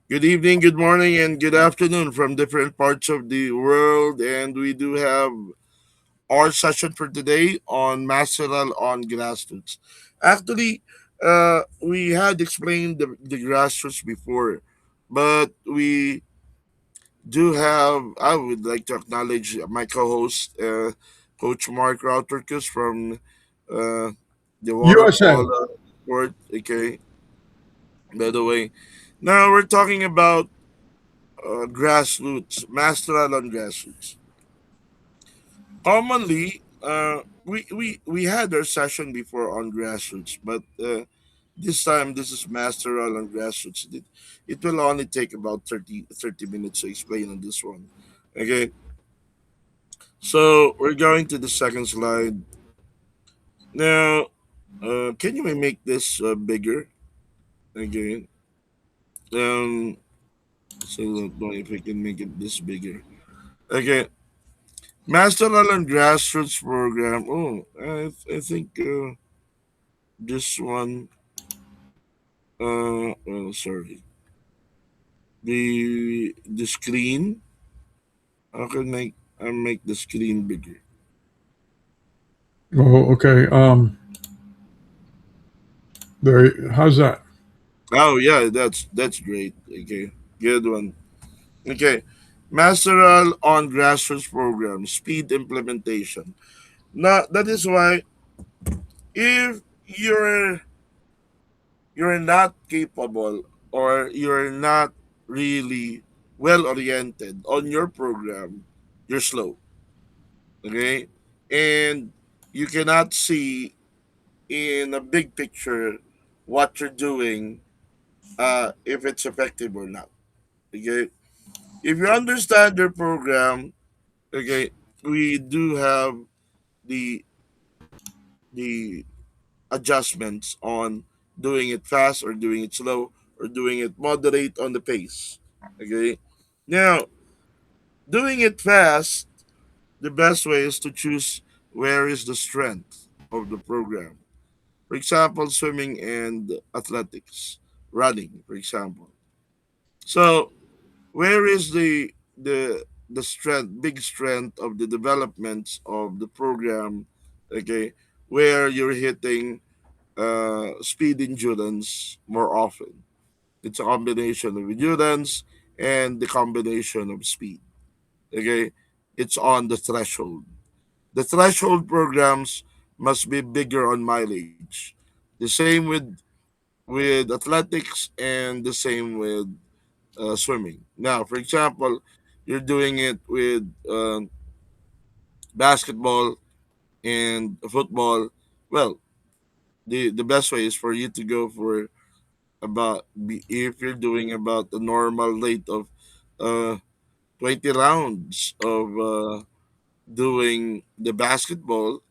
Good evening, good morning, and good afternoon from different parts of the world. And we do have our session for today on Masteral on Grassroots. Actually, we had explained the grassroots before, but we do have, I would like to acknowledge my co host, Coach Mark Rauterkus from the Water USA. Polo Sport. Okay, by the way. Now we're talking about grassroots, masteral on grassroots. Commonly, we had our session before on grassroots, but this time this is masteral on grassroots. It will only take about 30 minutes to explain on this one. Okay, so we're going to the second slide. Now, can you make this bigger again? Um, so don't know if I can make it this bigger. Okay, Master Island Grassroots Program. Oh, I think this one. Sorry. The screen. I can make the screen bigger. Oh, okay. There. How's that? Oh yeah, that's great. Okay, good one. Okay, Masteral on Grassroots Program Speed Implementation. Now that is why if you're not capable or you're not really well oriented on your program, you're slow. Okay? And you cannot see in a big picture what you're doing, if it's effective or not. Okay? If you understand your program, okay, we do have the the adjustments on doing it fast or doing it slow or doing it moderate on the pace. Okay. Now, doing it fast, the best way is to choose where is the strength of the program. For example, swimming and athletics, running, for example. So, where is the strength, big strength of the developments of the program? Okay, where you're hitting speed endurance more often. It's a combination of endurance and the combination of speed. Okay, it's on the threshold. The threshold programs must be bigger on mileage. The same with athletics and the same with swimming. Now, for example, you're doing it with basketball and football. Well, the best way is for you to go for if you're doing about the normal rate of uh 20 rounds of doing the basketball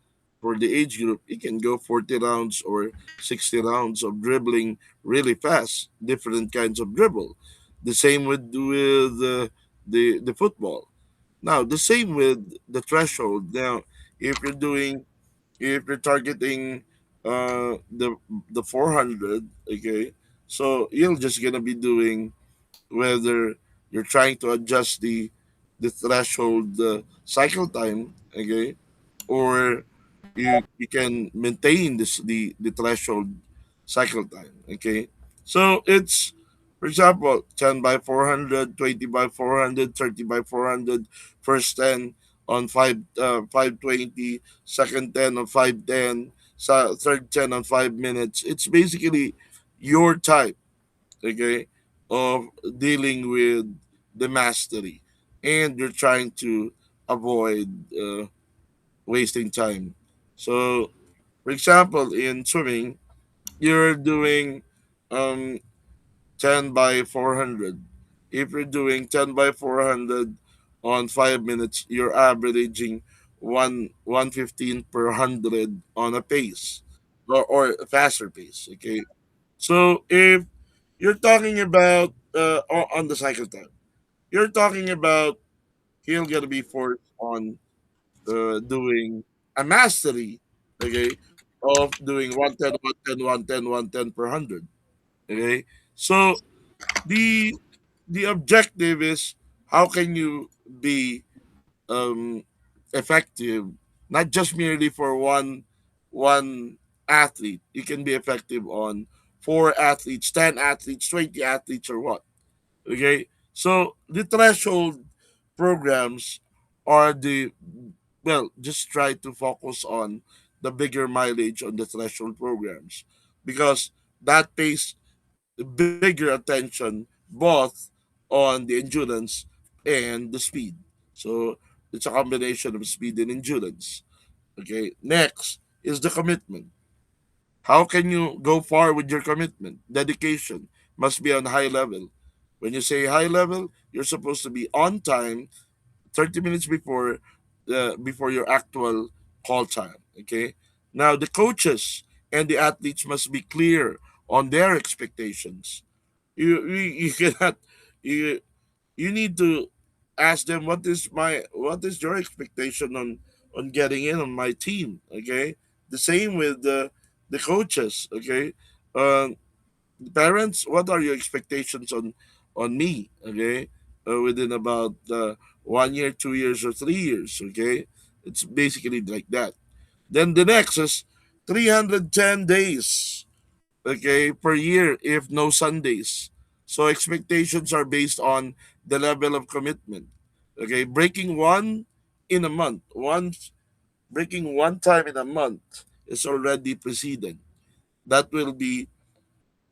for the age group, you can go 40 rounds or 60 rounds of dribbling really fast, different kinds of dribble. The same with the football. Now the same with the threshold. Now if you're doing if you're targeting the 400, okay, so you're just gonna be doing whether you're trying to adjust the threshold cycle time, okay, or you can maintain the threshold cycle time, okay. So it's, for example, 10 by 400, 20 by 400, 30 by 400, first 10 on 520, second 10 on 510, third 10 on 5 minutes. It's basically your type, okay, of dealing with the mastery, and you're trying to avoid wasting time. So, for example, in swimming, you're doing um, 10 by 400. If you're doing 10 by 400 on 5 minutes, you're averaging 115 per 100 on a pace, or a faster pace, okay. So if you're talking about on the cycle time, you're talking about he'll gonna be forced on doing a mastery, okay, of doing 110, 110, 110, 110 per 100. Okay. So the the objective is how can you be um, effective, not just merely for one athlete. You can be effective on 4 athletes, 10 athletes, 20 athletes, or what. Okay, so the threshold programs are the just try to focus on the bigger mileage on the threshold programs because that pays bigger attention both on the endurance and the speed. So it's a combination of speed and endurance. Okay. Next is the commitment. How can you go far with your commitment? Dedication must be on high level. When you say high level, you're supposed to be on time 30 minutes before your actual call time. Okay. Now the coaches and the athletes must be clear on their expectations. You cannot you you need to ask them what is your expectation on getting in on my team. Okay, the same with the coaches. Okay, um, parents, what are your expectations on me? Okay, within about 1 year, 2 years, or 3 years. Okay, it's basically like that. Then the next is 310 days, okay, per year if no Sundays. So expectations are based on the level of commitment. Okay, breaking one in a month, breaking one time in a month is already precedent. That will be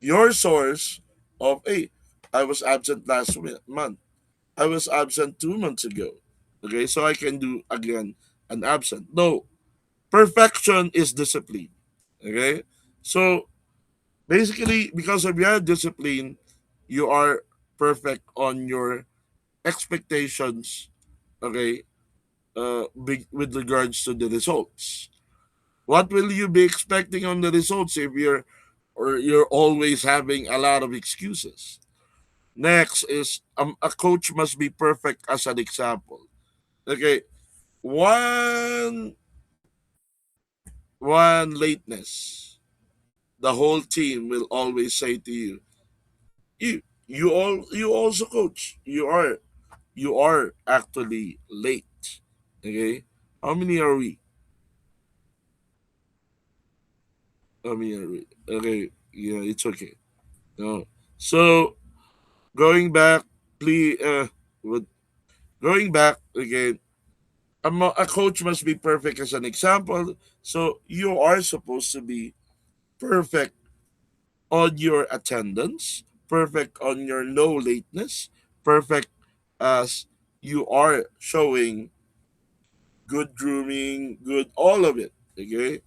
your source of, hey, I was absent last month. I was absent 2 months ago. Okay, so I can do again an absent. No, perfection is discipline. Okay, so basically, because of your discipline, you are perfect on your expectations, okay, with regards to the results. What will you be expecting on the results if you're always having a lot of excuses? Next is a coach must be perfect as an example. Okay, one one lateness, the whole team will always say to you, you also coach. You are actually late. Okay? How many are we? How many are we? Okay, yeah, it's okay. No. So going back, please with going back again, a coach must be perfect as an example. So you are supposed to be perfect on your attendance, perfect on your no lateness, perfect as you are showing good grooming, good all of it. Okay.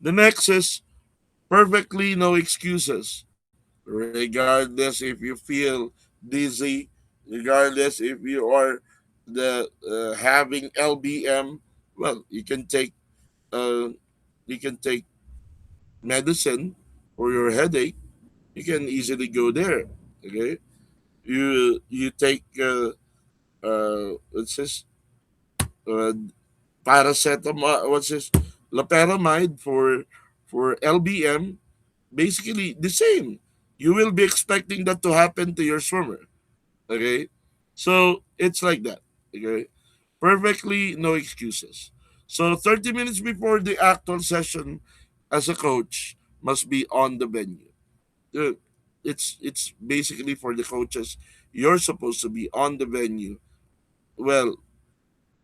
The next is perfectly no excuses, regardless if you feel dizzy, regardless if you are the having LBM. Well, uh, you can take medicine for your headache. You can easily go there. Okay, you take what's this uh, paracetamol, what's this, loperamide for LBM. Basically the same. You will be expecting that to happen to your swimmer. Okay, so it's like that. Okay, perfectly no excuses. So 30 minutes before the actual session, as a coach, must be on the venue. Uh, it's basically for the coaches. You're supposed to be on the venue. Well,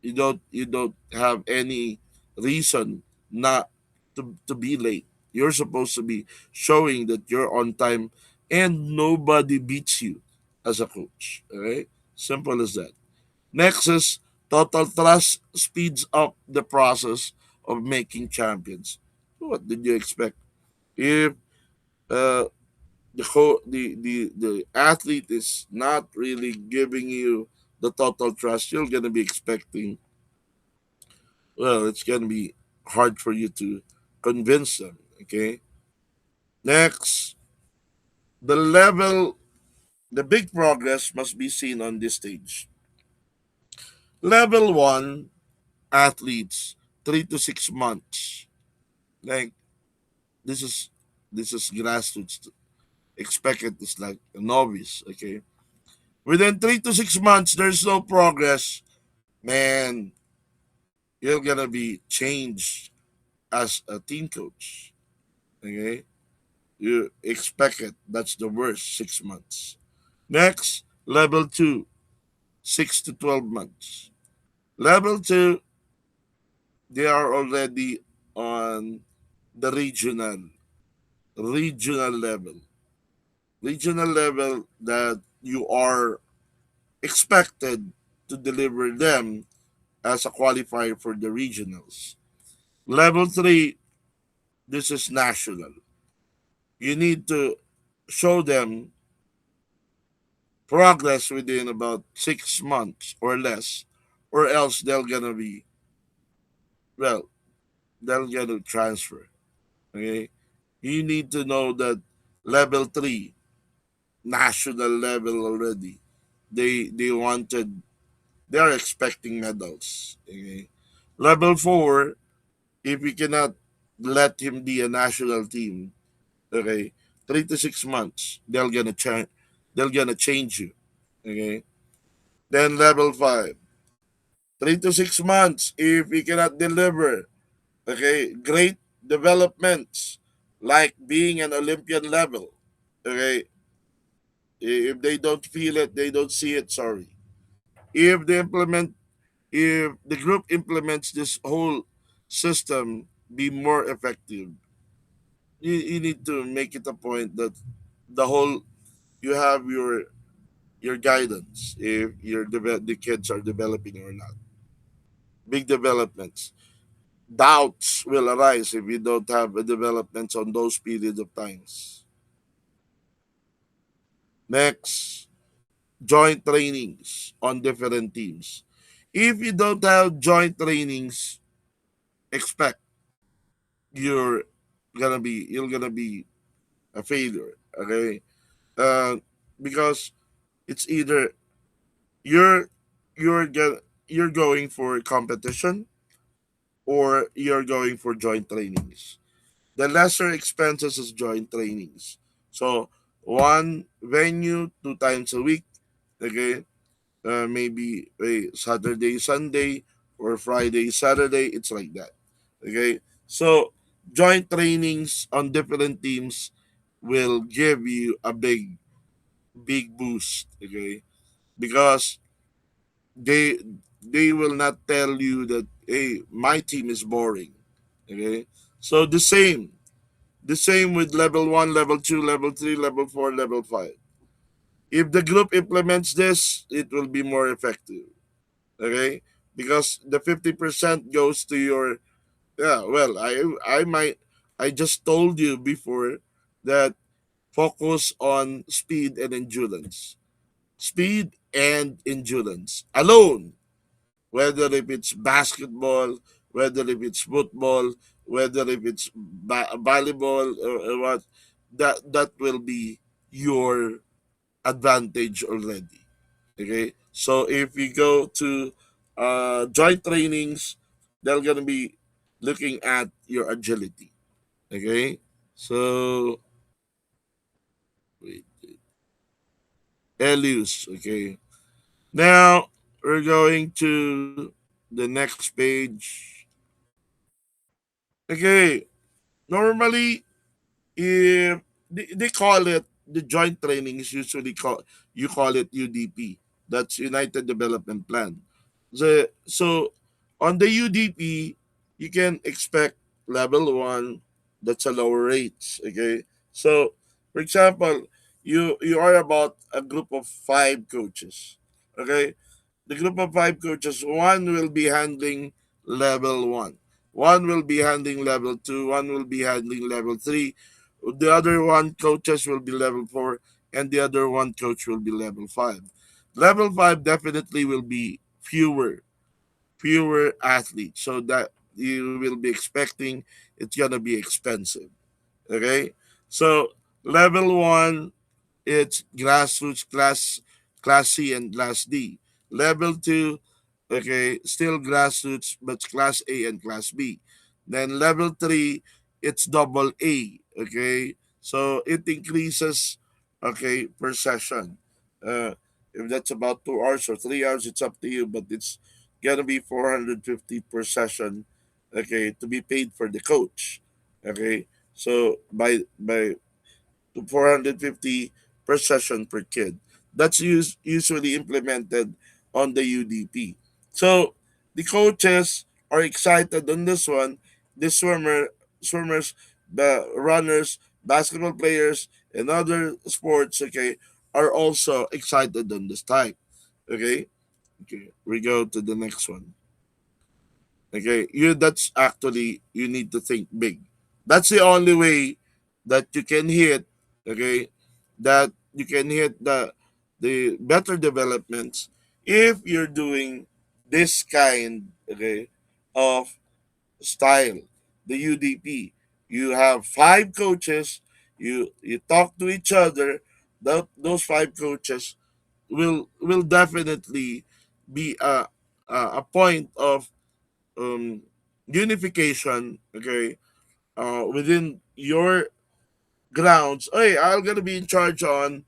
you don't have any reason not to be late. You're supposed to be showing that you're on time and nobody beats you as a coach. Okay? Simple as that. Next is total trust speeds up the process of making champions. What did you expect? If uh, the athlete is not really giving you the total trust, you're gonna be expecting, well, it's going to be hard for you to convince them. Okay. Next, the level, the big progress must be seen on this stage. Level one athletes, 3 to 6 months. Like this is this is grassroots. Expect it is like a novice. Okay. Within 3 to 6 months, there's no progress, man, you're gonna be changed as a team coach. Okay, you expect it. That's the worst 6 months. Next, level two, 6 to 12 months. Level two, they are already on the regional level, regional level that you are expected to deliver them as a qualifier for the regionals. Level three, this is national. You need to show them progress within about 6 months or less, or else they're gonna be, well, they're gonna transfer. Okay, you need to know that level three, national level already. They wanted, they are expecting medals. Okay, level four, if we cannot let him be a national team, okay, 3 to 6 months, they're gonna change you. Okay. Then level five, 3 to 6 months, if we cannot deliver, okay, great developments like being an Olympian level. Okay. If they don't feel it, they don't see it, sorry. If they implement if the group implements this whole system be more effective, you need to make it a point that the whole, you have your guidance if the kids are developing or not. Big developments. Doubts will arise if you don't have a developments on those periods of times. Next, joint trainings on different teams. If you don't have joint trainings, expect you're you're gonna be a failure. Okay, uh, because it's either you're you're going for competition or you're going for joint trainings. The lesser expenses is joint trainings. So one venue 2 times a week. Okay, maybe a Saturday Sunday or Friday Saturday. It's like that. Okay, so joint trainings on different teams will give you a big boost. Okay, because they they will not tell you that, hey, my team is boring. Okay, so the same with level 1, level 2, level 3, level 4, level 5. If the group implements this, it will be more effective. Okay, because the 50% goes to your, yeah, well, I just told you before that focus on speed and endurance alone, whether if it's basketball, whether if it's football, whether if it's volleyball, or what, that will be your advantage already. Okay, so if you go to joint trainings, they're gonna be looking at your agility. Okay, so wait, Elius. Okay, now we're going to the next page. Okay, normally, if they call it the joint training, is usually you call it UDP. That's United Development Plan. So on the UDP, you can expect level one, that's a lower rates. Okay, so for example, you are about a group of 5 coaches. Okay, the group of 5 coaches, one will be handling level one will be handling level two, one will be handling level three, the other one coaches will be level four, and the other one coach will be level five. Level five definitely will be fewer athletes, so that you will be expecting it's gonna be expensive. Okay, so level one, it's grassroots, class C and class D. Level two, okay, still grassroots, but class A and class B. Then level three, it's double A. Okay, so it increases, okay, per session. Uh, If that's about 2 hours or 3 hours, it's up to you. But it's gonna be 450 per session, okay, to be paid for the coach. Okay, so by to 450 per session per kid. That's usually implemented on the UDP. So the coaches are excited on this one. The swimmers, the runners, basketball players, and other sports, okay, are also excited on this type. Okay, okay. We go to the next one. Okay, that's actually you need to think big. That's the only way that you can hit. Okay, that you can hit the better developments if you're doing this kind, okay, of style. The UDP. You have five coaches. You talk to each other. Those five coaches will definitely be a point of um, unification, okay, within your grounds. Hey, I'm gonna be in charge on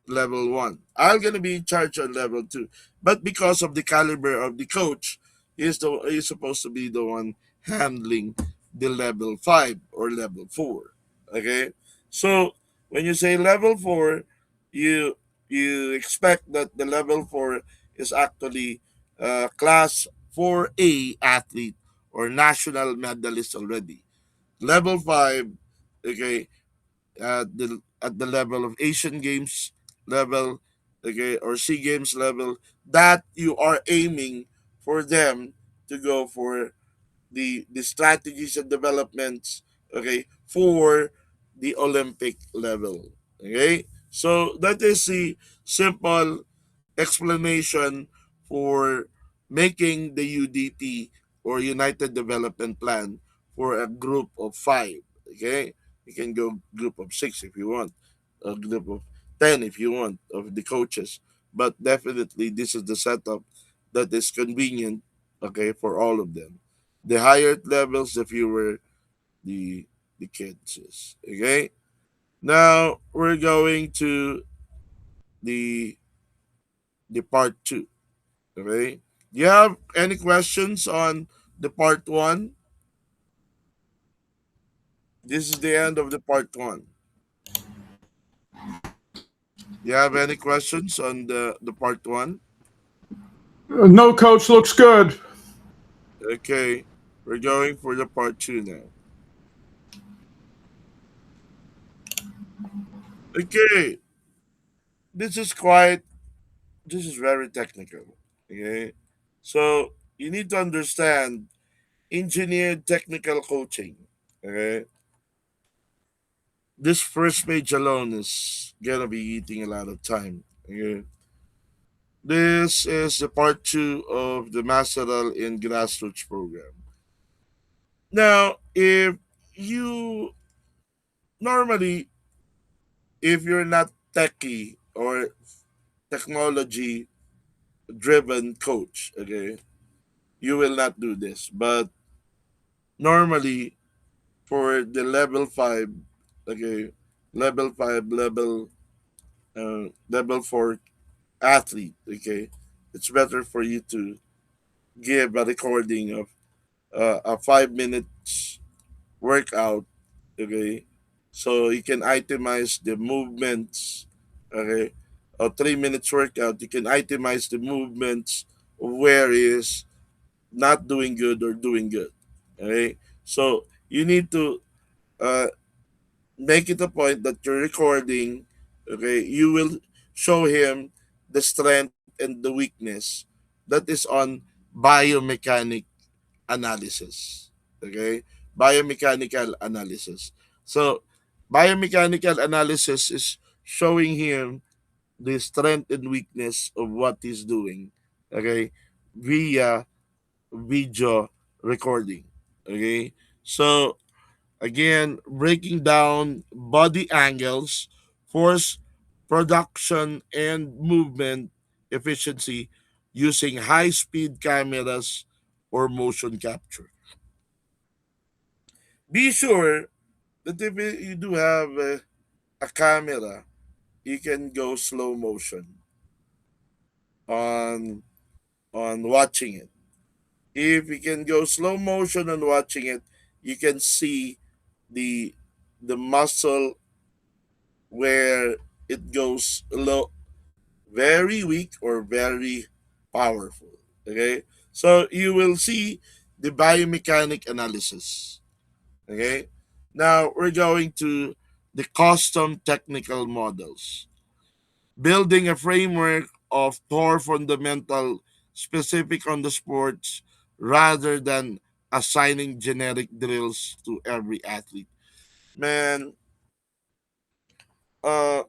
level one. I'm gonna be in charge on level two. But because of the caliber of the coach, he's supposed to be the one handling the level five or level four. Okay, so when you say level four, you you expect that the level four is actually class 4A athlete or national medalist already. Level five, okay, at the level of Asian Games level, okay, or Sea Games level, that you are aiming for them to go for the strategies and developments, okay, for the Olympic level. Okay, so that is the simple explanation for making the UDP or United Development Plan for a group of five. Okay, you can go group of six if you want, a group of 10 if you want of the coaches, but definitely this is the setup that is convenient, okay, for all of them. The higher levels, the fewer the kids is. Okay, now we're going to the the part two. Okay. Do you have any questions on the part one? This is the end of the part one. Do you have any questions on the part one? No, coach, looks good. Okay. We're going for the part two now. Okay. This is quite this is very technical. Okay. So you need to understand engineered technical coaching. Okay. This first page alone is gonna be eating a lot of time. Okay. This is the part two of the Masteral in Grassroots program. Now, if you normally, if you're not techie or technology driven coach, okay, you will not do this. But normally, for the level five, okay, level four athlete, okay, it's better for you to give a recording of a 5 minutes workout, okay, so you can itemize the movements, okay, a 3 minutes workout you can itemize the movements where is not doing good or doing good, okay, so you need to uh, make it a point that you're recording, okay, you will show him the strength and the weakness that is on biomechanic analysis. Okay? Biomechanical analysis. So, biomechanical analysis is showing him the strength and weakness of what he's doing. Okay? Via video recording. Okay? So, again, breaking down body angles, force production, and movement efficiency using high speed cameras or motion capture. Be sure that if you do have a camera, you can go slow motion. on watching it. If you can go slow motion on watching it, you can see the muscle where it goes low, very weak or very powerful. Okay, so you will see the biomechanic analysis. Okay, now we're going to the custom technical models, building a framework of core fundamental specific on the sports rather than assigning generic drills to every athlete. Man, uh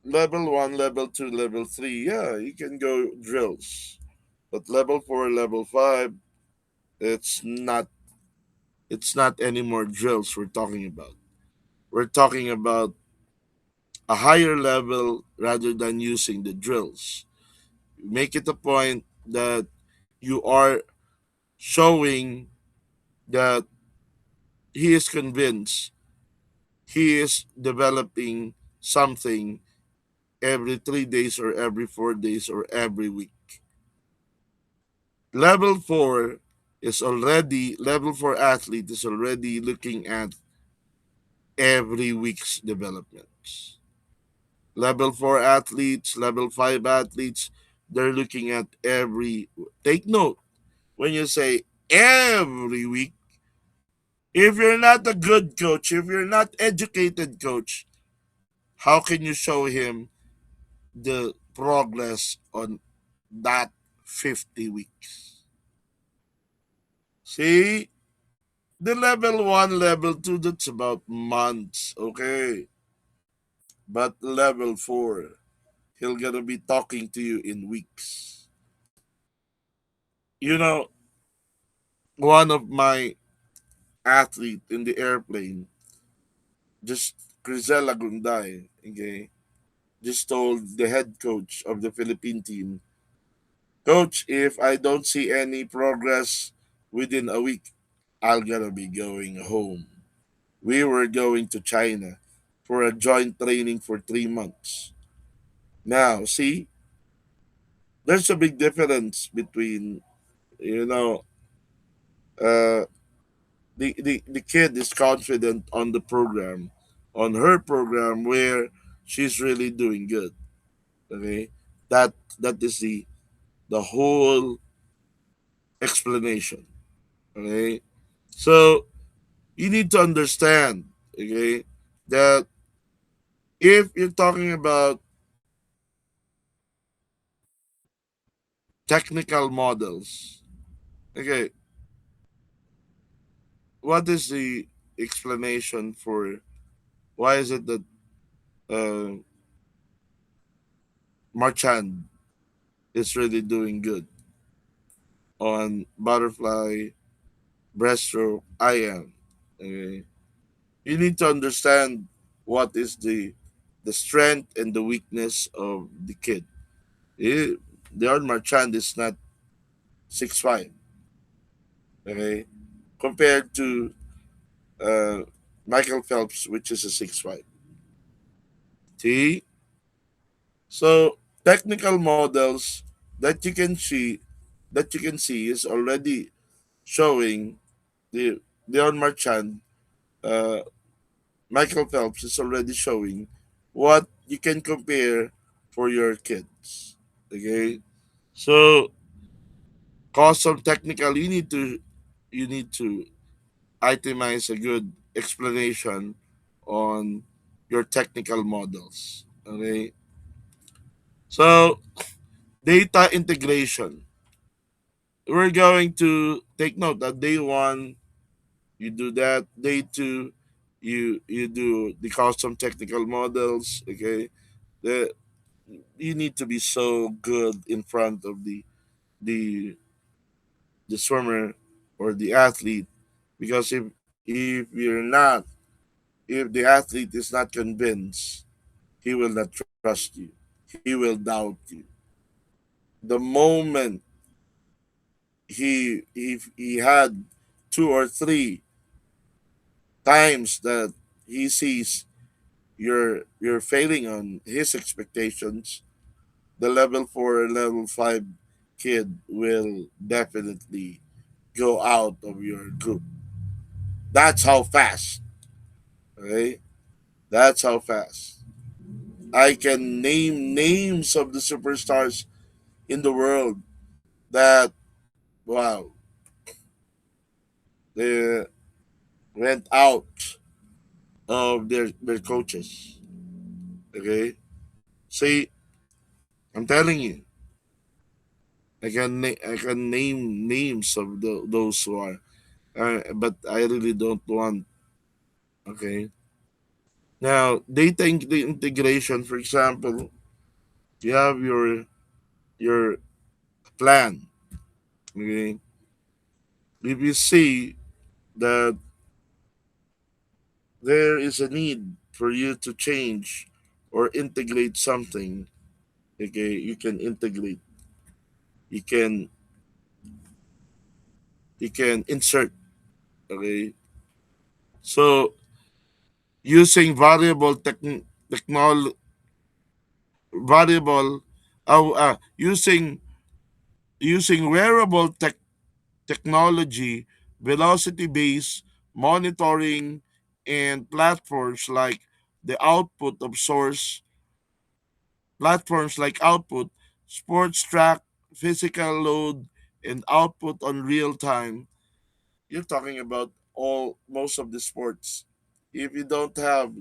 level 1, level 2, level 3, yeah, you can go drills. But level 4, level 5, it's not anymore drills we're talking about. We're talking about a higher level rather than using the drills. Make it a point that you are showing that he is convinced he is developing something every 3 days or every 4 days or every week. Level 4 athlete is already looking at every week's developments. Level 4 athletes, level 5 athletes, they're looking at every, take note when you say every week. If you're not a good coach, if you're not educated coach, how can you show him the progress on that 50 weeks? See, the level 1, level 2, that's about months, okay? But level 4, he'll gonna be talking to you in weeks. You know, one of my athlete in the airplane, just Grisela Gunday, okay, just told the head coach of the Philippine team, Coach, if I don't see any progress within a week, I'll gonna be going home. We were going to China for a joint training for 3 months. Now, see, there's a big difference between, you know, uh, the kid is confident on the program, on her program where she's really doing good. Okay, that that is the whole explanation. Okay, so you need to understand. Okay, that if you're talking about technical models, okay, what is the explanation for why is it that uh, Marchand is really doing good on butterfly, breaststroke, I am. Okay? You need to understand what is the strength and the weakness of the kid. Eh, the Marchand is not 6'5", okay, compared to uh, Michael Phelps, which is a 6'5". See, so technical models that you can see is already showing the Leon Marchand, uh, Michael Phelps is already showing what you can compare for your kids. Okay, so custom technical, you need to itemize a good explanation on your technical models. Okay, so data integration. We're going to take note that day one you do that, day two you do the custom technical models. Okay, the you need to be so good in front of the the swimmer or the athlete, because if you're not, if the athlete is not convinced, he will not trust you, he will doubt you. The moment he had 2 or 3 times that he sees you're failing on his expectations, the level 4 and level 5 kid will definitely go out of your group. That's how fast. Okay? That's how fast. I can name names of the superstars in the world that, wow, they went out of their coaches. Okay? See, I'm telling you, I can name names of those who are, but I really don't want. Okay. Now, data integration, for example, you have your plan. Okay. If you see that there is a need for you to change or integrate something, okay, you can integrate. You can you can insert. Okay. So using technol variable using wearable technology, velocity based monitoring, and platforms like output, sports track, physical load, and output on real time. You're talking about all most of the sports. If you don't have,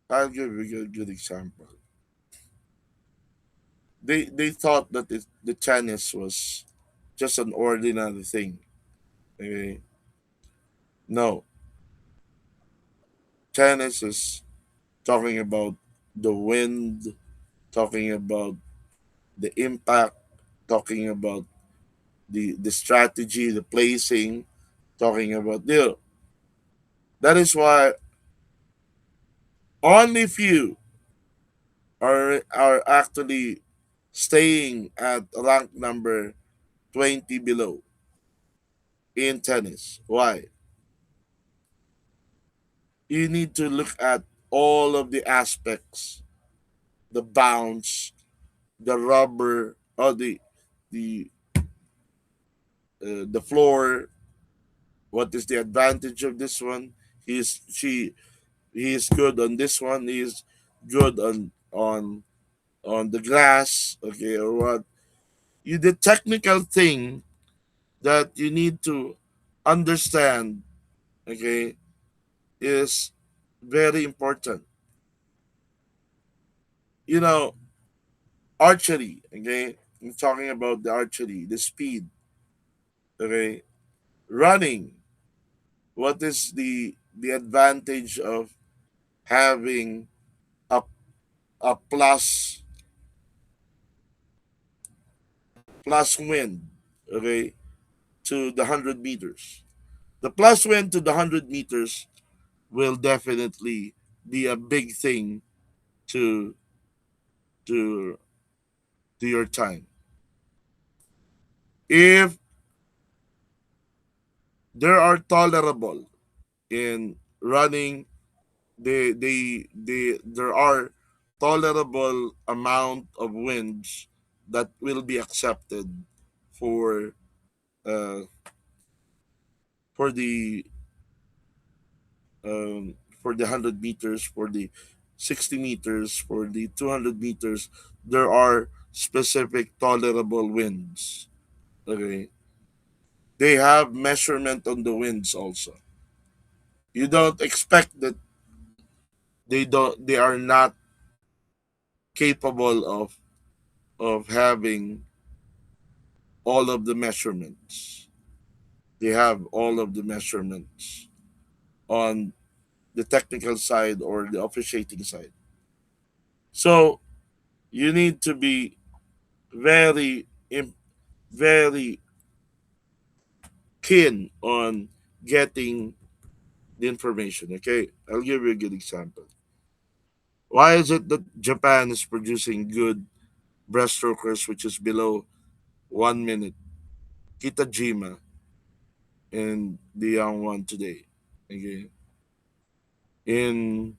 I'll give you a good example. They thought that the tennis was just an ordinary thing. Okay? No, tennis is talking about the wind, talking about the impact, talking about the strategy, the placing, talking about that is why only few are actually staying at rank number 20 below in tennis. Why? You need to look at all of the aspects, the bounce, the rubber, or the the floor. What is the advantage of this one? He is good on this one. He is good on the glass. Okay, or what? The technical thing that you need to understand. Okay, is very important. You know, archery. Okay, I'm talking about the archery, the speed. Okay, running. What is the advantage of having a a plus wind, okay, to the 100 meters? The plus wind to the 100 meters will definitely be a big thing to to to your time. If there are tolerable in running, there are tolerable amount of winds that will be accepted for uh, for the for the 100 meters, for the 60 meters, for the 200 meters. There are specific tolerable winds. Okay, they have measurement on the winds also. You don't expect that they are not capable of having all of the measurements. They have all of the measurements on the technical side or the officiating side. So you need to be very very keen on getting the information. Okay, I'll give you a good example. Why is it that Japan is producing good breaststrokers, which is below 1 minute? Kitajima and the young one today. Okay, in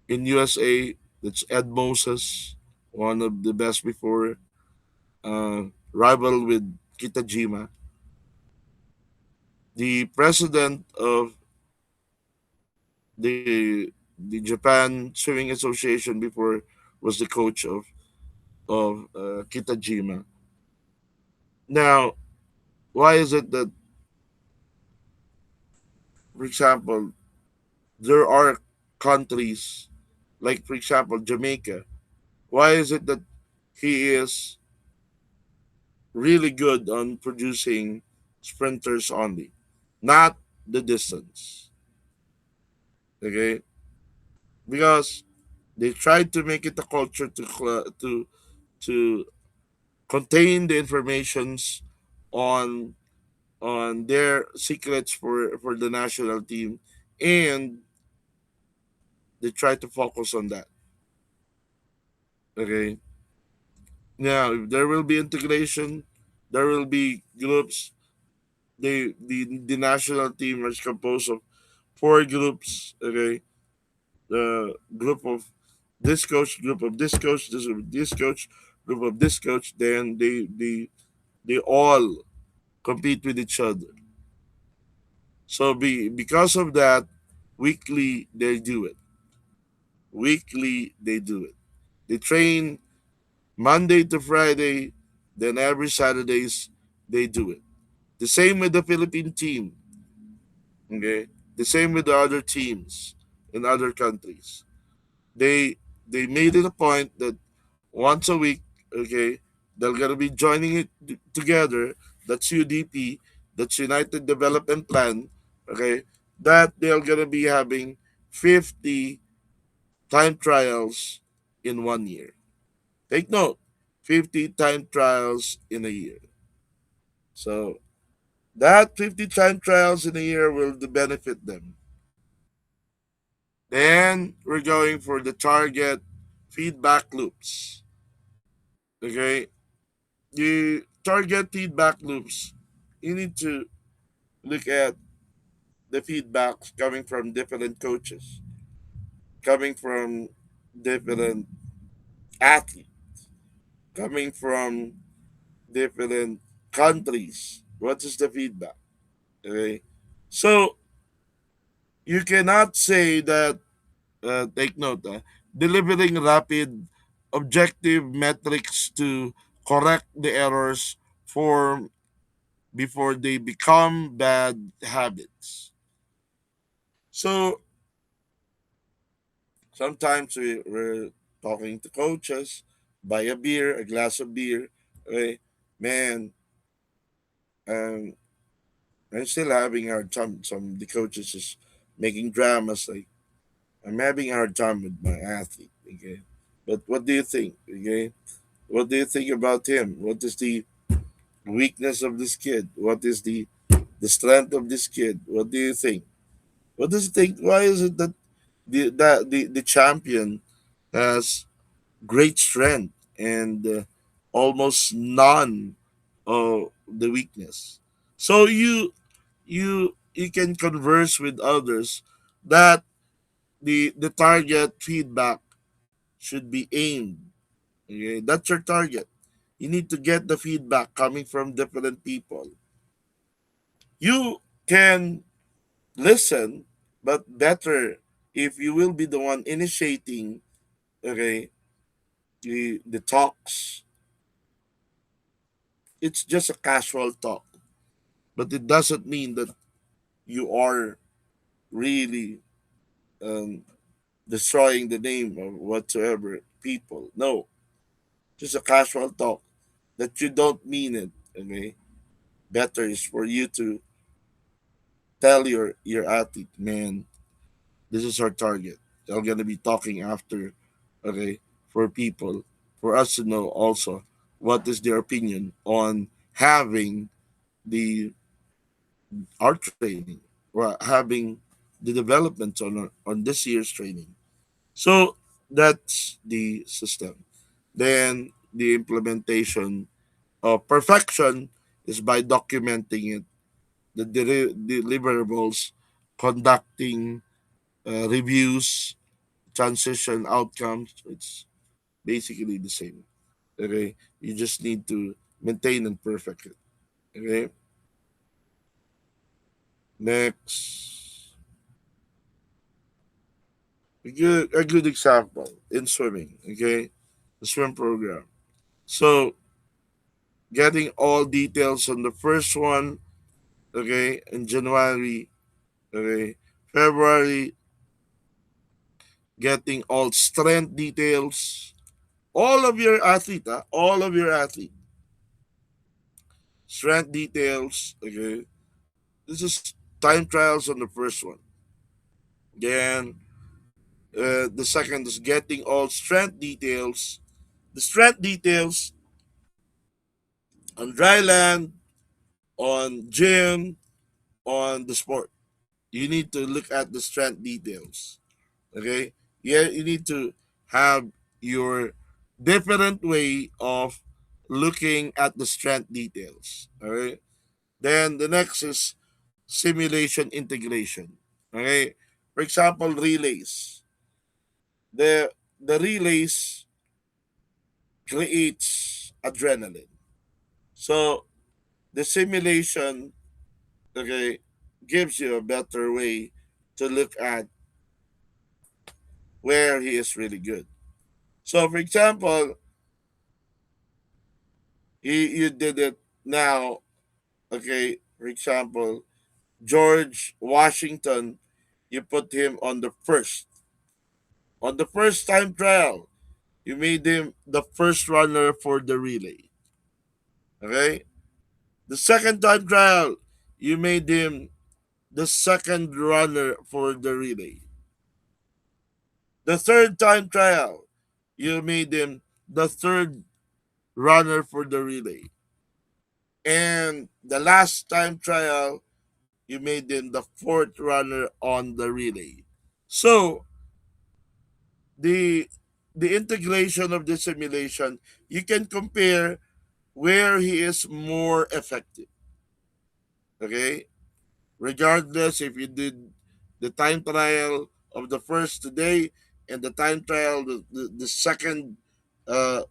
USA, That's Ed Moses, one of the best before, rival with Kitajima. The president of the Japan Swimming Association before was the coach of Kitajima. Now, why is it that, for example, there are countries like, for example, Jamaica? Why is it that he is really good on producing sprinters only, not the distance? Okay, because they tried to make it a culture to contain the informations on their secrets for the national team, and they try to focus on that. Okay, now if there will be integration, there will be groups. The national team is composed of four groups. Okay, the group of this coach, group of this coach, this coach, group of this coach. Then they all compete with each other. So because of that, weekly they do it. Weekly they do it. They train Monday to Friday, then every Saturdays they do it. The same with the Philippine team. Okay, the same with the other teams in other countries. They they made it a point that once a week, okay, they're gonna be joining it together. That's UDP, that's United Development Plan. Okay, that they're gonna be having 50 time trials in 1 year. Take note, 50 time trials in a year. So that 50 time trials in a year will benefit them. Then we're going for the target feedback loops. Okay, the target feedback loops, you need to look at the feedbacks coming from different coaches, coming from different athletes, coming from different countries. What is the feedback? Okay, so you cannot say that. Take note. Delivering rapid, objective metrics to correct the errors for before they become bad habits. So sometimes we're talking to coaches, buy a beer, a glass of beer. Okay, man, um, I'm still having a hard time. Some the coaches is making dramas like, I'm having a hard time with my athlete. Okay, but what do you think? Okay, what do you think about him? What is the weakness of this kid? What is the strength of this kid? What do you think? What does it think? Why is it that the champion has great strength and almost none of the weakness? So you can converse with others that the target feedback should be aimed. Okay, that's your target. You need to get the feedback coming from different people. You can listen, but better if you will be the one initiating, okay, the talks. It's just a casual talk, but it doesn't mean that you are really um, destroying the name of whatsoever people. No, just a casual talk that you don't mean it. Okay, better is for you to tell your athlete, man, this is our target. They're gonna be talking after, okay, for people, for us to know also what is their opinion on having the our training or having the developments on this year's training. So that's the system. Then the implementation of perfection is by documenting it, the deliverables, conducting reviews, transition outcomes. It's basically the same. Okay, you just need to maintain and perfect it. Okay, next, a good example in swimming. Okay, the swim program. So getting all details on the first one. Okay, in January. Okay, February, getting all strength details. All of your athlete, all of your athlete strength details. Okay, this is time trials on the first one. Then the second is getting all strength details. The strength details on dry land, on gym, on the sport. You need to look at the strength details. Okay? Yeah, you need to have your different way of looking at the strength details. All right? Then the next is simulation integration. Okay? For example, relays. The the relays creates adrenaline. So the simulation, okay, gives you a better way to look at where he is really good. So for example, you did it now, okay, for example, George Washington, you put him on the first. On the first time trial, you made him the first runner for the relay. Okay? The second time trial, you made him the second runner for the relay. The third time trial, you made him the third runner for the relay. And the last time trial, you made him the fourth runner on the relay. So the the integration of the simulation, you can compare where he is more effective. Okay? Regardless if you did the time trial of the first today and the time trial the second uh,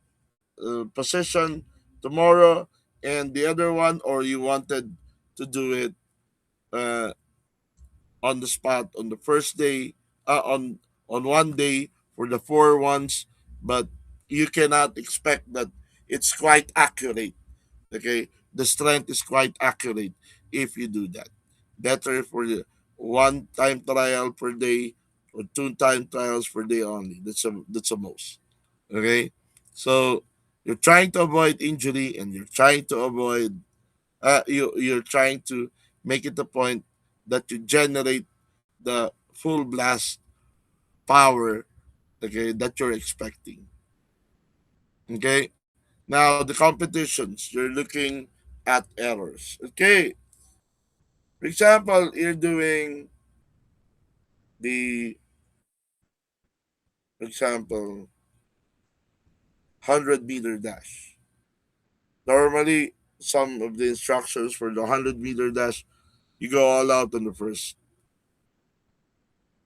position tomorrow and the other one, or you wanted to do it uh, on the spot on the first day, on one day for the four ones, but you cannot expect that it's quite accurate. Okay, the strength is quite accurate if you do that. Better for the one time trial per day or two time trials per day only. That's a most. Okay, so you're trying to avoid injury and you're trying to avoid you're trying to make it a point that you generate the full blast power, okay, that you're expecting. Okay, now the competitions, you're looking at errors. Okay, for example, you're doing the, for example, 100-meter dash. Normally, some of the instructions for the 100-meter dash, you go all out on the first.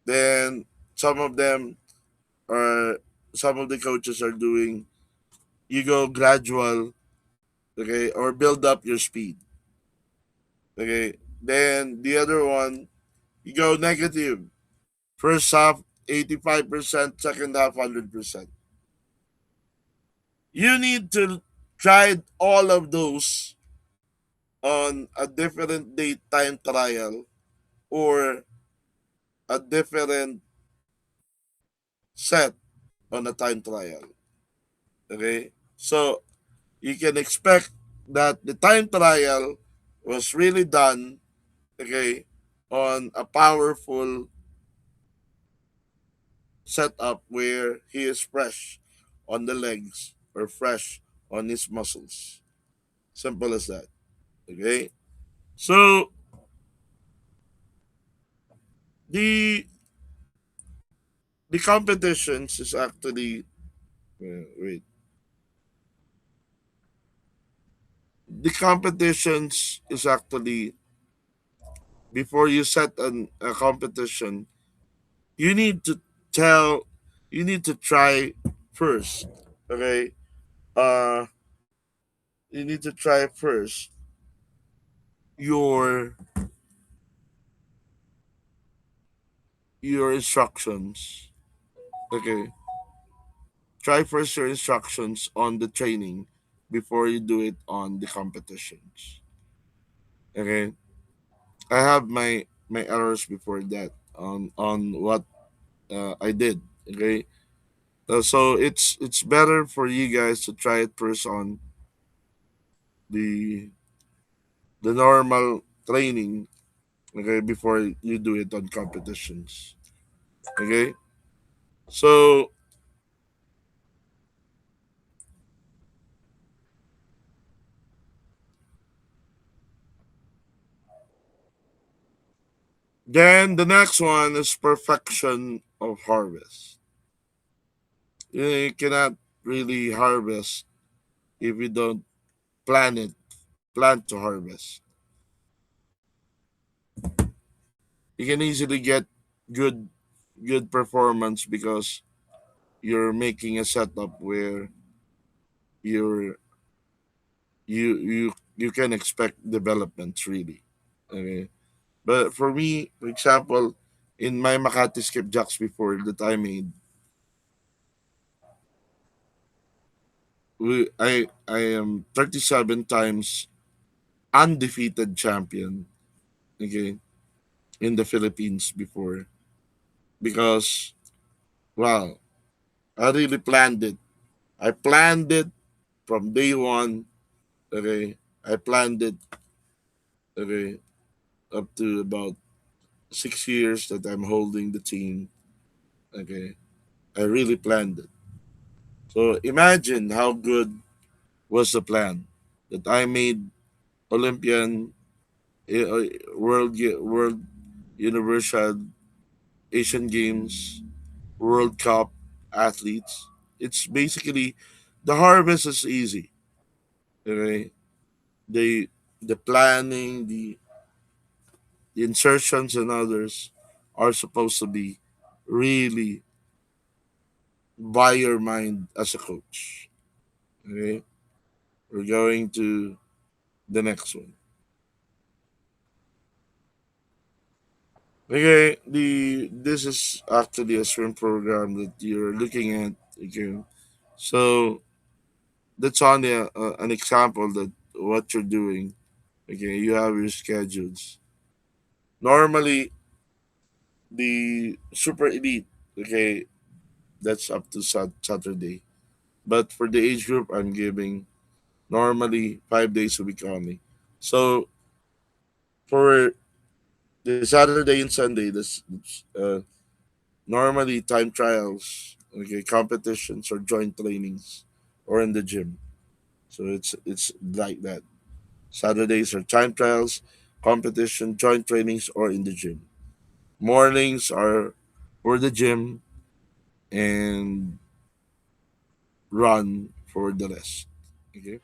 Then some of them are, some of the coaches are doing, you go gradual, okay, or build up your speed. Okay. Then the other one, you go negative. First half 85%, second half 100%. You need to try all of those on a different date time trial or a different set on a time trial. Okay? So you can expect that the time trial was really done, okay, on a powerful setup where he is fresh on the legs or fresh on his muscles. Simple as that. Okay? So the the competitions is actually wait. The competitions is actually, before you set a competition, you need to tell. you need to try first. Okay, uh, you need to try first your instructions. Okay, try first your instructions on the training before you do it on the competitions. Okay, I have my errors before that on what I did. Okay, so it's better for you guys to try it first on the normal training. Okay, before you do it on competitions. Okay, so then the next one is perfection of harvest. You cannot really harvest if you don't plan it, plan to harvest. You can easily get good performance because you're making a setup where you're you can expect developments really. Okay. But for me, for example, in my Makati skipjacks before that I made, I am 37 times undefeated champion. Okay, in the Philippines before because wow, I really planned it. I planned it from day one. Okay, I planned it. Okay, up to about 6 years that I'm holding the team. Okay, I really planned it. So imagine how good was the plan that I made Olympian, World Universal, Asian Games, World Cup athletes. It's basically the harvest is easy. Okay, the planning, the insertions and others are supposed to be really by your mind as a coach. Okay, we're going to the next one. Okay, the this is actually a swim program that you're looking at. Okay, so that's only an example that what you're doing. Okay, you have your schedules. Normally, the super elite. Okay, that's up to Saturday. But for the age group, I'm giving normally 5 days a week only. So for the Saturday and Sunday, this normally time trials, okay, competitions or joint trainings, or in the gym. So it's like that. Saturdays are time trials, competition, joint trainings, or in the gym. Mornings are for the gym and run for the rest. Okay.